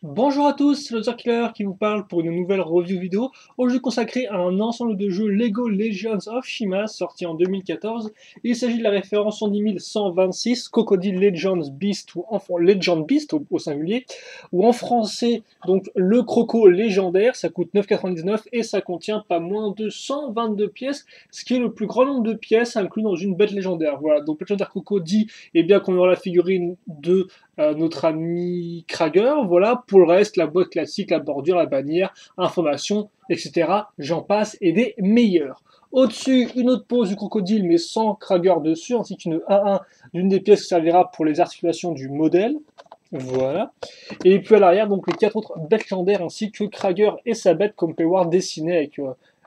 Bonjour à tous, c'est le Killer qui vous parle pour une nouvelle review vidéo. Aujourd'hui consacrée à un ensemble de jeux Lego Legends of Shima sorti en 2014. Il s'agit de la référence 110 126 Crocodile Legends Beast ou Legend Beast au singulier, ou en français donc le Croco légendaire. Ça coûte 9,99 et ça contient pas moins de 122 pièces, ce qui est le plus grand nombre de pièces inclus dans une bête légendaire. Voilà, donc légendaire Croco dit eh bien qu'on aura la figurine de notre ami Krager. Voilà, pour le reste, la boîte classique, la bordure, la bannière, information, etc. J'en passe et des meilleurs. Au-dessus, une autre pose du crocodile, mais sans Krager dessus, ainsi qu'une A1 d'une des pièces qui servira pour les articulations du modèle. Voilà. Et puis à l'arrière, donc les quatre autres bêtes légendaires, ainsi que Krager et sa bête, comme on peut voir dessinée avec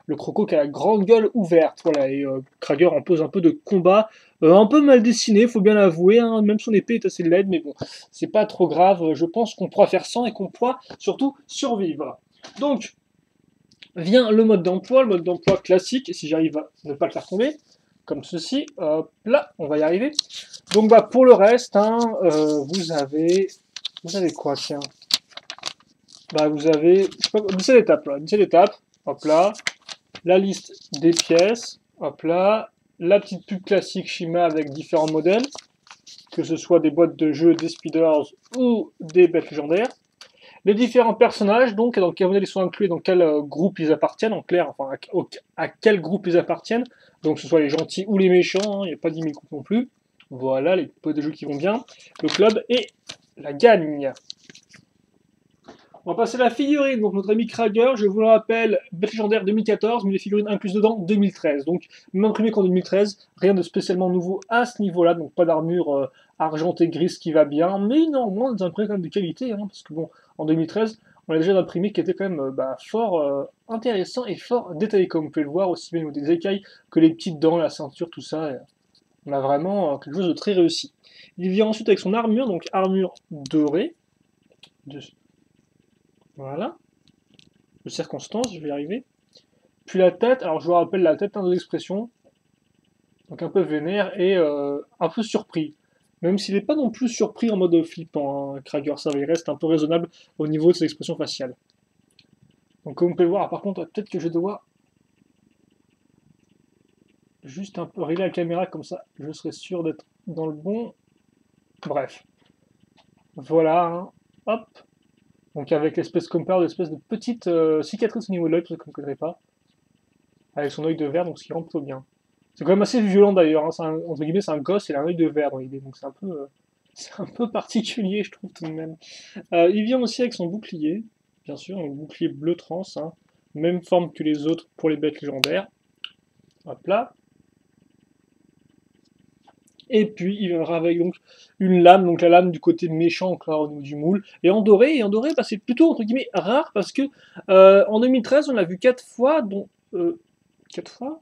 le croco qui a la grande gueule ouverte. Voilà, et Krager en pose un peu de combat, un peu mal dessiné, faut bien l'avouer, hein, même son épée est assez laide, mais bon, c'est pas trop grave, je pense qu'on pourra faire sans et qu'on pourra surtout survivre. Donc, vient le mode d'emploi classique, si j'arrive à ne pas le faire tomber, comme ceci, hop là, on va y arriver. Donc bah pour le reste, hein, vous avez quoi, tiens? Bah vous avez, je sais pas, 17 étapes, là, 17 étapes, hop là, la liste des pièces, hop là, la petite pub classique Shima avec différents modèles, que ce soit des boîtes de jeux, des speeders ou des bêtes légendaires. Les différents personnages, donc, dans quel modèle ils sont inclus, dans quel groupe ils appartiennent, en clair, enfin, à quel groupe ils appartiennent, donc que ce soit les gentils ou les méchants, il n'y a pas 10 000 groupes non plus. Voilà, les pots de jeux qui vont bien, le club et la gagne. On va passer à la figurine. Donc notre ami Krager, je vous le rappelle, bête légendaire 2014, mais les figurines incluses dedans 2013. Donc même imprimé qu'en 2013, rien de spécialement nouveau à ce niveau-là. Donc pas d'armure argentée grise qui va bien, mais néanmoins des imprimés quand même de qualité, hein, parce que bon, en 2013, on a déjà un imprimé qui était quand même fort intéressant et fort détaillé, comme vous pouvez le voir, aussi bien au niveau des écailles que les petites dents, la ceinture, tout ça. On a vraiment quelque chose de très réussi. Il vient ensuite avec son armure, donc armure dorée. De... Voilà. De circonstances, je vais y arriver. Puis la tête, alors je vous rappelle la tête d'expression, donc un peu vénère et un peu surpris. Même s'il n'est pas non plus surpris en mode flippant, hein, Krager, ça va, il reste un peu raisonnable au niveau de ses expressions faciales. Donc comme vous pouvez le voir, par contre, peut-être que je dois juste un peu régler la caméra, comme ça je serai sûr d'être dans le bon. Bref, voilà, hein. Hop. Donc avec l'espèce comme par l'espèce de petite cicatrice au niveau de l'œil, pour ceux qui ne connaîtraient pas, avec son œil de verre, donc ce qui rend plutôt bien. C'est quand même assez violent d'ailleurs, hein. Entre guillemets, c'est un gosse, il a un œil de verre dans l'idée, donc c'est un peu particulier, je trouve tout de même. Il vient aussi avec son bouclier, bien sûr, un bouclier bleu trans, hein, même forme que les autres pour les bêtes légendaires. Hop là. Et puis il viendra avec donc une lame, donc la lame du côté méchant encore au niveau du moule. Et en doré bah, c'est plutôt entre guillemets rare parce que en 2013 on l'a vu 4 fois, dont 4 fois.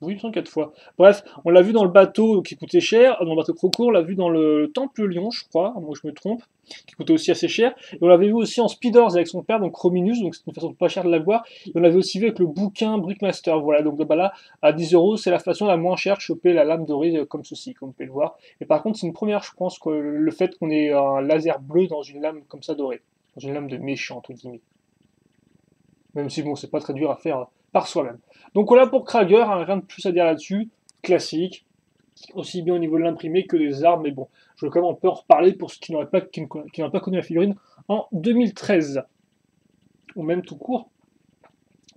Oui, 104 fois. Bref, on l'a vu dans le bateau qui coûtait cher, dans le bateau Croco, on l'a vu dans le Temple Lion, je crois, moi je me trompe, qui coûtait aussi assez cher. Et on l'avait vu aussi en Speeders avec son père, donc Chrominus, donc c'est une façon pas chère de la voir. Et on l'avait aussi vu avec le bouquin Brickmaster, voilà. Donc bah là, à 10 euros, c'est la façon la moins chère de choper la lame dorée comme ceci, comme vous pouvez le voir. Et par contre, c'est une première, je pense, que le fait qu'on ait un laser bleu dans une lame comme ça dorée, dans une lame de méchant, entre guillemets. Même si bon, c'est pas très dur à faire par soi-même. Donc voilà pour Krager, hein, rien de plus à dire là-dessus. Classique, aussi bien au niveau de l'imprimé que des armes, mais bon, je vais quand même un peu en reparler pour ceux qui n'auraient pas connu la figurine en 2013, ou même tout court.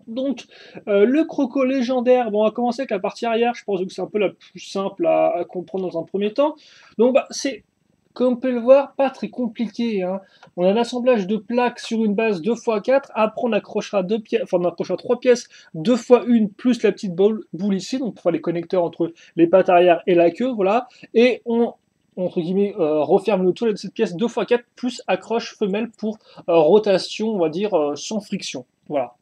Donc, le croco légendaire, bon, on va commencer avec la partie arrière, je pense que c'est un peu la plus simple à comprendre dans un premier temps. Donc, bah, c'est comme on peut le voir, pas très compliqué, hein. On a un assemblage de plaques sur une base 2x4. Après, on accrochera deux pièces, enfin, on accrochera trois pièces 2x1 plus la petite boule ici, donc pour faire les connecteurs entre les pattes arrière et la queue, voilà. Et on, entre guillemets, referme le tout de cette pièce 2x4 plus accroche femelle pour rotation, on va dire, sans friction. Voilà.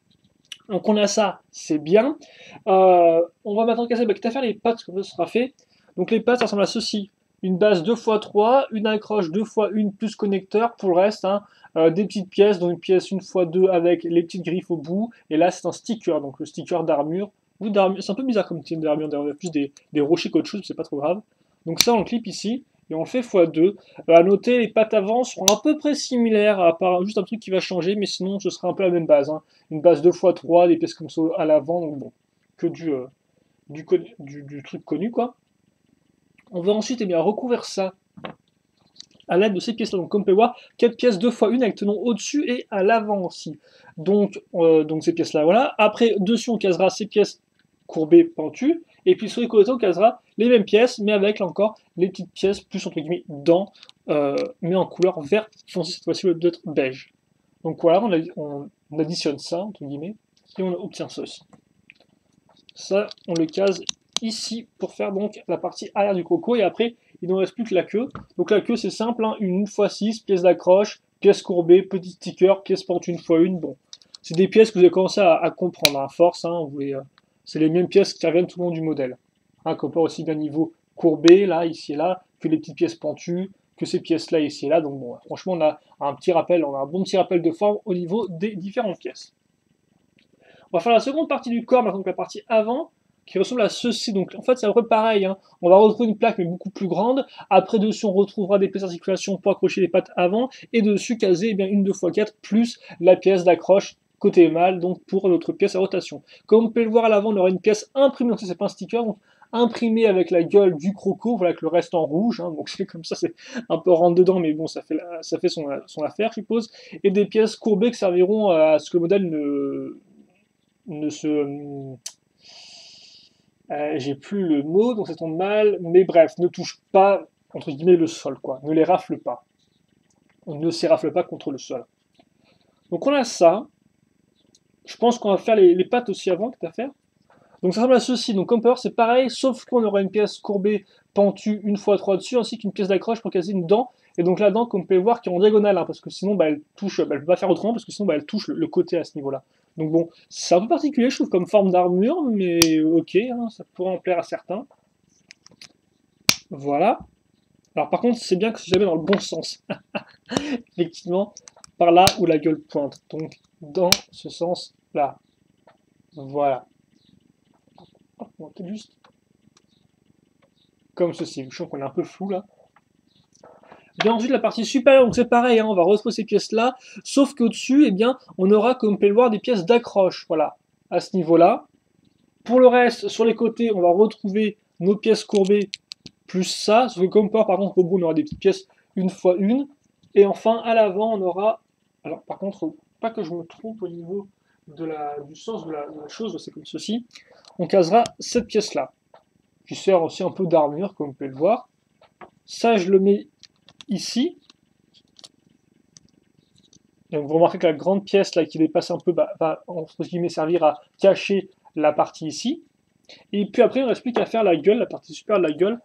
Donc on a ça, c'est bien. On va maintenant casser, quitte à faire les pattes, comme ça sera fait. Donc les pattes, ça ressemble à ceci. Une base 2x3, une accroche 2x1 plus connecteur. Pour le reste, hein, des petites pièces, donc une pièce 1x2 avec les petites griffes au bout. Et là, c'est un sticker, donc le sticker d'armure. C'est un peu bizarre comme type d'armure, d'ailleurs, il y a plus des rochers qu'autre chose, c'est pas trop grave. Donc ça, on le clip ici. et on le fait x2. À noter, les pattes avant seront à peu près similaires, à part juste un truc qui va changer, mais sinon ce sera un peu la même base, hein. Une base 2x3, des pièces comme ça à l'avant, donc bon, que du truc connu, quoi. On va ensuite eh bien, recouvrir ça à l'aide de ces pièces-là. Donc, comme on peut voir, 4 pièces 2x1 avec tenon au-dessus et à l'avant aussi. Donc ces pièces-là, voilà. Après, dessus, on casera ces pièces courbées, pentues. Et puis sur les côtés, on casera les mêmes pièces, mais avec là encore les petites pièces plus entre guillemets dents, mais en couleur vert foncé cette fois-ci au lieu d'être beige. Donc voilà, on additionne ça entre guillemets et on obtient ça aussi. Ça, on le case ici pour faire donc la partie arrière du croco et après il ne reste plus que la queue. Donc la queue c'est simple, hein, une 1x6, pièce d'accroche, pièce courbée, petit sticker, pièce pentue 1x1. Bon, c'est des pièces que vous avez commencé à comprendre à force, hein, c'est les mêmes pièces qui reviennent tout le long du modèle. Hein, qu'on peut aussi bien niveau courbé, là, ici et là, que les petites pièces pentues, que ces pièces-là, ici et là. Donc bon, franchement, on a un petit rappel, on a un bon petit rappel de forme au niveau des différentes pièces. On va faire la seconde partie du corps, maintenant que la partie avant, qui ressemble à ceci. Donc en fait, c'est à peu près pareil, hein. On va retrouver une plaque, mais beaucoup plus grande. Après, dessus, on retrouvera des pièces d'articulation pour accrocher les pattes avant. Et dessus, caser eh bien, une 2x4 plus la pièce d'accroche côté mâle, donc pour notre pièce à rotation. Comme vous pouvez le voir à l'avant, on aura une pièce imprimée, donc c'est pas un sticker, donc imprimée avec la gueule du croco, voilà, avec le reste en rouge, hein, donc c'est comme ça, c'est un peu rentre dedans, mais bon, ça fait son affaire, je suppose, et des pièces courbées qui serviront à ce que le modèle ne se... j'ai plus le mot, donc ça tombe mal, mais bref, ne touche pas, entre guillemets, le sol, quoi. Ne les rafle pas. On ne s'y rafle pas contre le sol. Donc on a ça. Je pense qu'on va faire les pattes aussi avant, que à faire. Donc ça ressemble à ceci. Donc comme peut voir, c'est pareil, sauf qu'on aura une pièce courbée pentue 1x3 dessus, ainsi qu'une pièce d'accroche pour caser une dent. Et donc la dent, comme vous pouvez voir, qui est en diagonale, hein, parce que sinon, bah, elle touche, bah, elle peut pas faire autrement, parce que sinon, bah, elle touche le côté à ce niveau-là. Donc bon, c'est un peu particulier, je trouve, comme forme d'armure, mais ok, hein, ça pourrait en plaire à certains. Voilà. Alors par contre, c'est bien que c'est jamais dans le bon sens. Effectivement, par là où la gueule pointe. Donc dans ce sens-là. Voilà. Hop, on va peut-être juste comme ceci. Je sens qu'on est un peu flou là. Bien ensuite la partie supérieure, donc c'est pareil, hein, on va retrouver ces pièces-là, sauf qu'au-dessus, eh bien, on aura, comme vous pouvez le voir, des pièces d'accroche, voilà, à ce niveau-là. Pour le reste, sur les côtés, on va retrouver nos pièces courbées plus ça, sauf que comme par contre, au bout, on aura des petites pièces une fois une. Et enfin, à l'avant, on aura... Alors, par contre, pas que je me trompe au niveau du sens de la chose, c'est comme ceci. On casera cette pièce-là, qui sert aussi un peu d'armure, comme vous pouvez le voir. Ça, je le mets ici. Donc, vous remarquez que la grande pièce là qui dépasse un peu va entre guillemets servir à cacher la partie ici. Et puis après, il ne reste plus qu'à faire la gueule, la partie supérieure de la gueule.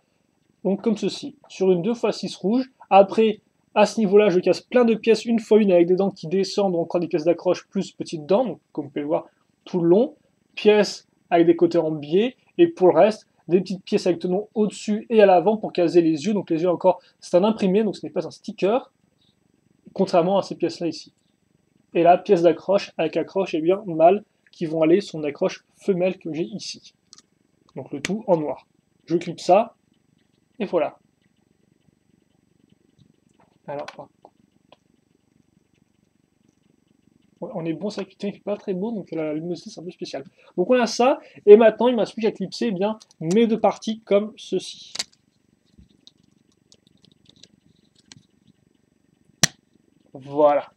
Donc comme ceci, sur une 2x6 rouge. Après, à ce niveau-là, je casse plein de pièces une fois une avec des dents qui descendent, donc encore des pièces d'accroche plus petites dents, donc comme vous pouvez le voir tout le long. Pièces avec des côtés en biais, et pour le reste, des petites pièces avec tenon au-dessus et à l'avant pour caser les yeux. Donc les yeux encore, c'est un imprimé, donc ce n'est pas un sticker, contrairement à ces pièces-là ici. Et là, pièce d'accroche avec accroche et bien mâle qui vont aller sur une accroche femelle que j'ai ici. Donc le tout en noir. Je clip ça, et voilà. Alors, on est bon, c'est vrai que il fait pas très beau, donc la luminosité c'est un peu spécial. Donc on a ça, et maintenant il ne reste plus qu'à clipser eh bien, mes deux parties comme ceci. Voilà.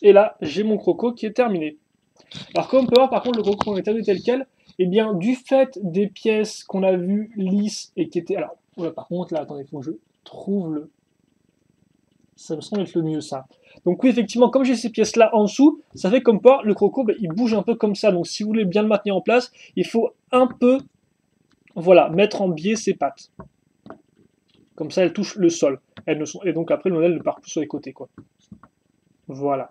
Et là, j'ai mon croco qui est terminé. Alors comme on peut voir par contre le croco on est terminé tel quel, et bien du fait des pièces qu'on a vues lisses et qui étaient... Alors, ouais, par contre là, attendez, il faut que je trouve le... Ça me semble être le mieux, ça. Donc oui, effectivement, comme j'ai ces pièces-là en dessous, ça fait comme pas, le croco, ben, il bouge un peu comme ça. Donc si vous voulez bien le maintenir en place, il faut un peu, voilà, mettre en biais ses pattes. Comme ça, elles touchent le sol. Et donc après, le modèle ne part plus sur les côtés, quoi. Voilà.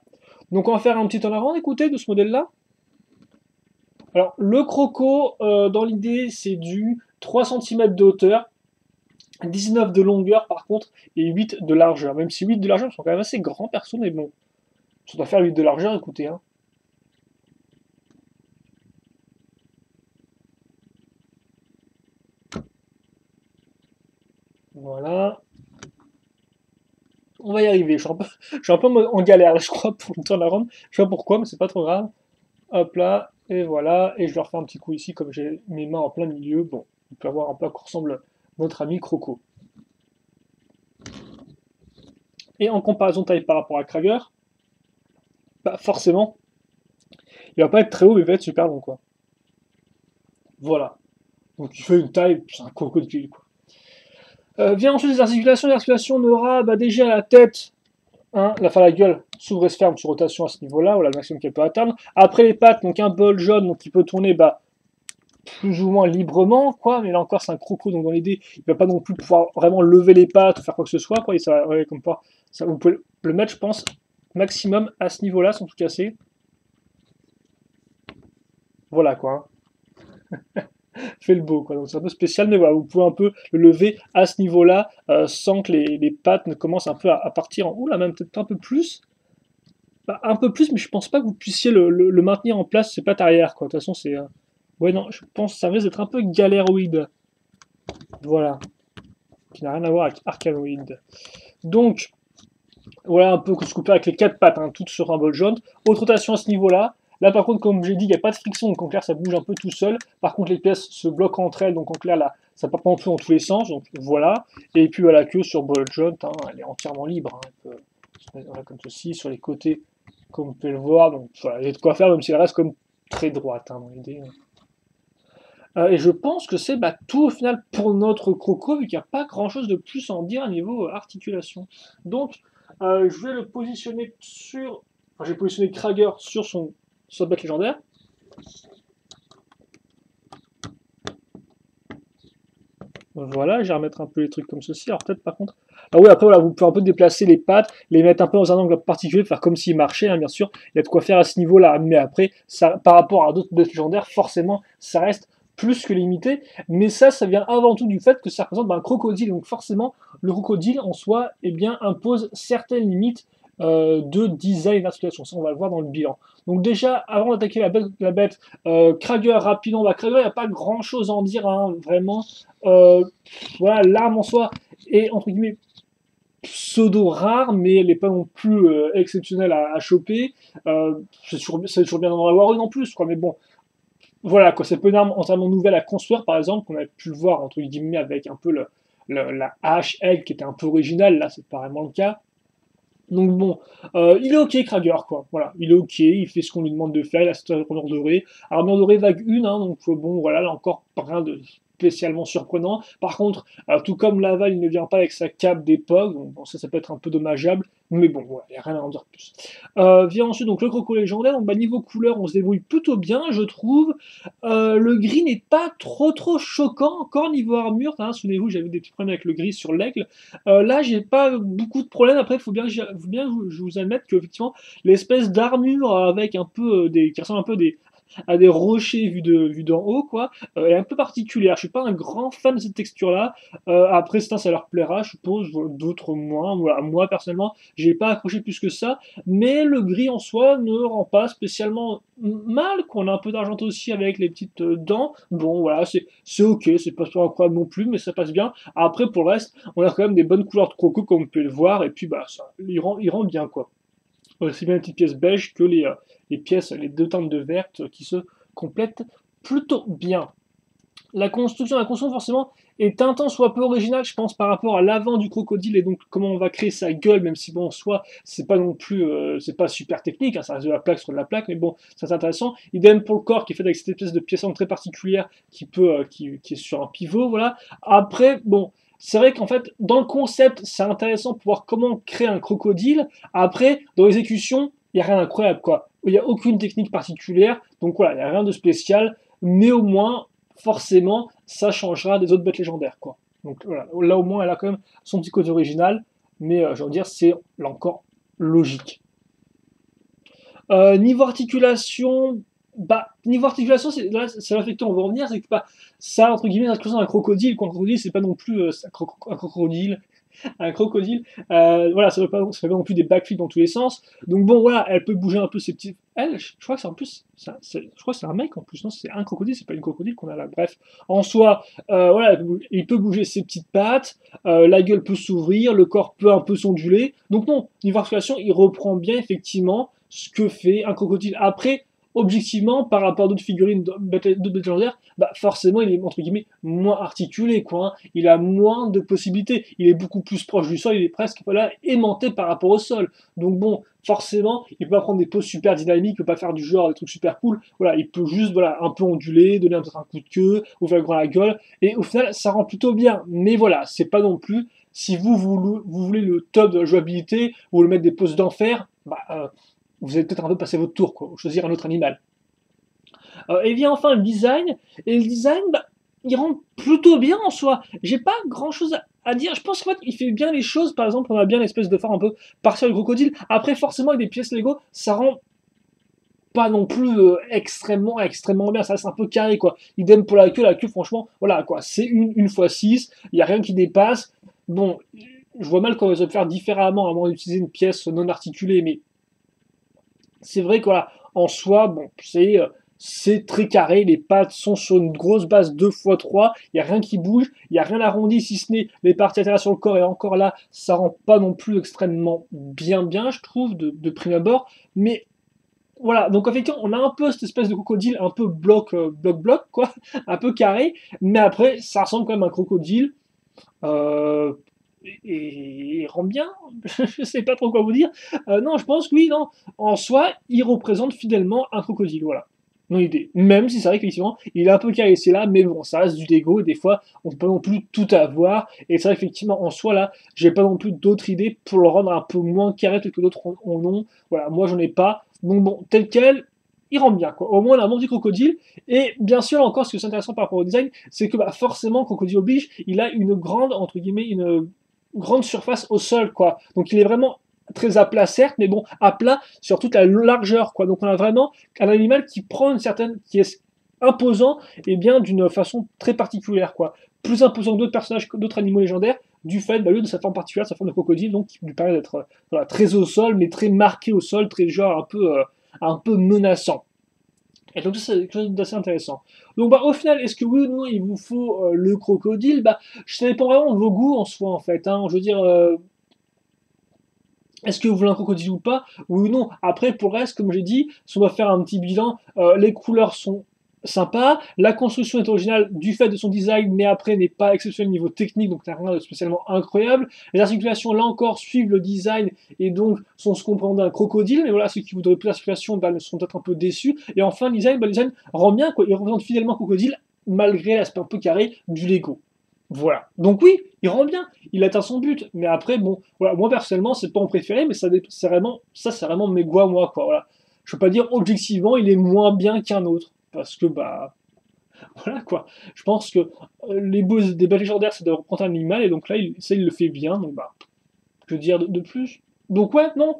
Donc on va faire un petit en avant, écoutez, de ce modèle-là. Alors, le croco, dans l'idée, c'est du 3 cm de hauteur, 19 de longueur par contre, et 8 de largeur. Même si 8 de largeur sont quand même assez grands perso, mais bon, ça doit faire 8 de largeur, écoutez. Hein. Voilà. On va y arriver. Je suis un peu en galère, je crois, pour le turnaround. Je sais pas pourquoi, mais c'est pas trop grave. Hop là, et voilà. Et je leur fais un petit coup ici, comme j'ai mes mains en plein milieu. Bon, on peut voir un peu à quoi ressemble notre ami Croco. Et en comparaison taille par rapport à Krager, bah forcément, il va pas être très haut, mais il va être super long, quoi. Voilà. Donc il fait une taille, c'est un crocodile, quoi. Vient ensuite les articulations. Les articulations, on aura bah, déjà la tête, hein, la gueule s'ouvre et se ferme sur rotation à ce niveau-là, voilà le maximum qu'elle peut atteindre. Après les pattes, donc un bol jaune, donc qui peut tourner bah, plus ou moins librement, quoi, mais là encore c'est un croco, donc dans l'idée, il va pas non plus pouvoir vraiment lever les pattes ou faire quoi que ce soit, quoi, et ça, ouais, comme pas, ça, vous pouvez le mettre, je pense, maximum à ce niveau-là, sans tout casser. Voilà, quoi. Fait le beau, quoi. Donc c'est un peu spécial, mais voilà, vous pouvez un peu le lever à ce niveau-là, sans que les pattes ne commencent un peu à partir en haut, là, même peut-être un peu plus. Bah, un peu plus, mais je pense pas que vous puissiez le maintenir en place, ces pattes arrière, quoi. De toute façon, c'est... Ouais, non, je pense que ça risque d'être un peu galéroïde. Voilà. Qui n'a rien à voir avec arcanoïde. Donc, voilà un peu ce qu'on peut avec les quatre pattes, hein, toutes sur un bol jaune. Autre rotation à ce niveau-là. Là, par contre, comme j'ai dit, il n'y a pas de friction, donc en clair, ça bouge un peu tout seul. Par contre, les pièces se bloquent entre elles, donc en clair, là, ça part pas non plus dans tous les sens, donc voilà. Et puis, la queue sur bol jaune, hein, elle est entièrement libre. Hein, elle peut se mettre voilà, comme ceci, sur les côtés, comme vous pouvez le voir. Donc, voilà, il y a de quoi faire, même si elle reste comme très droite, hein, dans l'idée. Et je pense que c'est bah, tout au final pour notre croco, vu qu'il n'y a pas grand chose de plus à en dire à niveau articulation. Donc, je vais le positionner sur. Enfin, j'ai positionné Krager sur sa bête légendaire. Voilà, je vais remettre un peu les trucs comme ceci. Alors, peut-être par contre. Ah oui, après, voilà, vous pouvez un peu déplacer les pattes, les mettre un peu dans un angle particulier, faire comme s'ils marchaient, hein, bien sûr. Il y a de quoi faire à ce niveau-là. Mais après, ça, par rapport à d'autres bêtes légendaires, forcément, ça reste plus que limité. Mais ça vient avant tout du fait que ça représente un crocodile. Donc, forcément, le crocodile en soi, eh bien, impose certaines limites de design et d'articulation. Ça, on va le voir dans le bilan. Donc, déjà, avant d'attaquer la bête Krager rapidement, bah, Krager, il n'y a pas grand chose à en dire, hein, vraiment. Euh, voilà, l'arme en soi est entre guillemets pseudo rare, mais elle n'est pas non plus exceptionnelle à choper. C'est toujours bien d'en avoir une en plus, quoi. Mais bon, voilà, quoi. C'est pas une arme entièrement nouvelle à construire, par exemple, qu'on a pu le voir entre guillemets avec un peu la hache egg qui était un peu originale. Là, c'est pas vraiment le cas. Donc bon, il est ok Krager quoi, voilà, il est ok, il fait ce qu'on lui demande de faire, il a cette armure dorée. Armure dorée vague 1, hein, donc bon voilà, là encore rien de spécialement surprenant. Par contre, tout comme Laval, il ne vient pas avec sa cape d'époque, donc bon, ça peut être un peu dommageable, mais bon, voilà, il n'y a rien à en dire de plus. Vient ensuite donc le croco légendaire, donc bah, niveau couleur, on se débrouille plutôt bien, je trouve. Le gris n'est pas trop choquant, encore niveau armure, hein, souvenez-vous, j'avais des petits problèmes avec le gris sur l'aigle. Là, j'ai pas beaucoup de problèmes. Après, il faut bien que je vous admette que effectivement, l'espèce d'armure avec un peu qui ressemble un peu à des rochers vus d'en haut, quoi, est un peu particulière. Je suis pas un grand fan de cette texture-là. Après, ça leur plaira, je suppose, d'autres moins. Voilà, moi personnellement, j'ai pas accroché plus que ça, mais le gris en soi ne rend pas spécialement mal. Qu'on a un peu d'argent aussi avec les petites dents. Bon, voilà, c'est ok, c'est pas trop incroyable non plus, mais ça passe bien. Après, pour le reste, on a quand même des bonnes couleurs de croco, comme vous pouvez le voir, et puis bah ça, il rend bien quoi. Aussi bien les petites pièces beige que les pièces, les deux teintes de verte qui se complètent plutôt bien. La construction forcément est un temps soit peu originale, je pense, par rapport à l'avant du crocodile et donc comment on va créer sa gueule, même si bon, en soi, c'est pas non plus, c'est pas super technique, hein, ça reste de la plaque sur de la plaque, mais bon, c'est intéressant. Idem pour le corps qui est fait avec cette espèce de pièce très particulière qui est sur un pivot, voilà. Après, bon, c'est vrai qu'en fait, dans le concept, c'est intéressant pour voir comment créer un crocodile. Après, dans l'exécution, il n'y a rien d'incroyable, quoi. Il n'y a aucune technique particulière, donc voilà, il n'y a rien de spécial, mais au moins, forcément, ça changera des autres bêtes légendaires, quoi. Donc voilà, là au moins, elle a quand même son petit côté original, mais je veux dire, c'est là encore logique. Niveau articulation, bah, niveau articulation, là, c'est l'affectant, on va revenir, c'est que bah, ça, entre guillemets, l'articulation d'un crocodile, quand un crocodile, c'est pas non plus un crocodile Un crocodile, voilà, ça fait pas non plus des backflips dans tous les sens. Donc bon, voilà, elle peut bouger un peu ses petits. Elle, je crois que c'est en plus, je crois que c'est un mec en plus, non, c'est un crocodile, c'est pas une crocodile qu'on a là. Bref, en soi, voilà, il peut bouger ses petites pattes, la gueule peut s'ouvrir, le corps peut un peu s'onduler. Donc non, niveau articulation, il reprend bien effectivement ce que fait un crocodile. Après, objectivement, par rapport à d'autres figurines, d'autres bêtes légendaires, bah forcément, il est entre guillemets moins articulé, quoi. Hein. Il a moins de possibilités. Il est beaucoup plus proche du sol. Il est presque voilà aimanté par rapport au sol. Donc bon, forcément, il peut pas prendre des poses super dynamiques. Il peut pas faire du genre des trucs super cool. Voilà, il peut juste voilà un peu onduler, donner peut-être un coup de queue, ouvrir grand la gueule. Et au final, ça rend plutôt bien. Mais voilà, c'est pas non plus. Si vous voulez le top de la jouabilité, vous voulez mettre des poses d'enfer, bah, vous allez peut-être un peu passer votre tour, quoi, ou choisir un autre animal. Et vient enfin le design, et le design, bah, il rend plutôt bien en soi. J'ai pas grand chose à dire. Je pense qu'en fait, il fait bien les choses. Par exemple, on a bien l'espèce de forme un peu partielle du crocodile. Après, forcément, avec des pièces Lego, ça rend pas non plus extrêmement bien. Ça reste un peu carré, quoi. Idem pour la queue, franchement, voilà, quoi. C'est une x 6, il n'y a rien qui dépasse. Bon, je vois mal comment ils vont faire différemment avant d'utiliser une pièce non articulée, mais c'est vrai que voilà, en soi, bon, c'est très carré, les pattes sont sur une grosse base 2x3, il n'y a rien qui bouge, il n'y a rien arrondi si ce n'est les parties latérales sur le corps, et encore là, ça rend pas non plus extrêmement bien, je trouve, de prime abord, mais voilà, donc effectivement, on a un peu cette espèce de crocodile un peu bloc, quoi, un peu carré, mais après, ça ressemble quand même à un crocodile, euh, et il rend bien, je sais pas trop quoi vous dire. Non, je pense que oui, non. En soi, il représente fidèlement un crocodile, voilà. Mon idée. Même si c'est vrai qu'effectivement, il est un peu caressé là, mais bon, ça reste du Lego, et des fois, on peut pas non plus tout avoir. Et c'est vrai qu'effectivement, en soi, là, j'ai pas non plus d'autres idées pour le rendre un peu moins carré que d'autres en ont. Voilà, moi, j'en ai pas. Donc bon, tel quel, il rend bien, quoi. Au moins, on a un bon petit crocodile. Et bien sûr, encore, ce qui est intéressant par rapport au design, c'est que bah, forcément, Crocodile oblige, il a une grande, entre guillemets, une grande surface au sol, quoi. Donc il est vraiment très à plat, certes, mais bon, à plat sur toute la largeur, quoi. Donc on a vraiment un animal qui prend une certaine, qui est imposant, et bien d'une façon très particulière, quoi. Plus imposant que d'autres personnages, d'autres animaux légendaires, du fait bah, lui, de sa forme particulière, sa forme de crocodile, donc qui lui permet d'être voilà, très au sol, mais très marqué au sol, très genre un peu menaçant. Et donc ça, c'est quelque chose d'assez intéressant. Donc bah, au final, est-ce que oui ou non il vous faut le crocodile? Bah, ça dépend vraiment de vos goûts en soi en fait. Hein. Je veux dire, est-ce que vous voulez un crocodile ou pas? Oui ou non. Après, pour le reste, comme j'ai dit, si on doit faire un petit bilan, les couleurs sont sympas, la construction est originale du fait de son design, mais après n'est pas exceptionnelle au niveau technique, donc n'a rien de spécialement incroyable. Les articulations, là encore, suivent le design et donc sont ce qu'on prend d'un crocodile, mais voilà, ceux qui voudraient plus d'articulation bah, sont peut-être un peu déçus. Et enfin, le design rend bien, quoi. Il représente fidèlement crocodile, malgré l'aspect un peu carré du Lego. Voilà. Donc oui, il rend bien, il atteint son but. Mais après, bon, voilà, moi personnellement, c'est pas mon préféré, mais c'est vraiment mes goûts à moi, quoi. Voilà. Je peux pas dire objectivement, il est moins bien qu'un autre, parce que bah, voilà quoi. Je pense que des bêtes légendaires, ça doit reprendre un animal, et donc là, il le fait bien. Donc bah, je veux dire de plus. Donc ouais, non.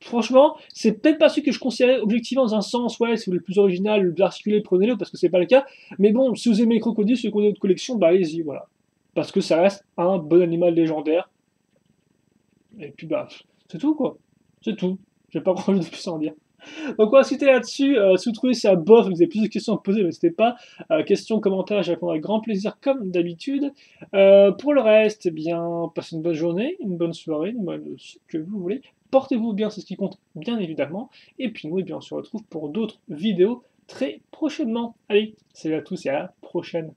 Franchement, c'est peut-être pas celui que je considérais objectivement dans un sens, ouais, si vous voulez le plus original, le plus articulé, prenez-le, parce que c'est pas le cas. Mais bon, si vous aimez les crocodiles, si vous avez votre collection, bah allez-y, voilà. Parce que ça reste un bon animal légendaire. Et puis bah, c'est tout quoi. C'est tout. J'ai pas grand chose de plus à en dire. Donc on va se quitter là-dessus. Si vous trouvez ça bof, vous avez plus de questions à poser, n'hésitez pas. Questions, commentaires, je répondrai avec grand plaisir comme d'habitude. Pour le reste, eh bien, passez une bonne journée, une bonne soirée, une bonne ce que vous voulez. Portez-vous bien, c'est ce qui compte, bien évidemment. Et puis nous, eh bien, on se retrouve pour d'autres vidéos très prochainement. Allez, salut à tous et à la prochaine.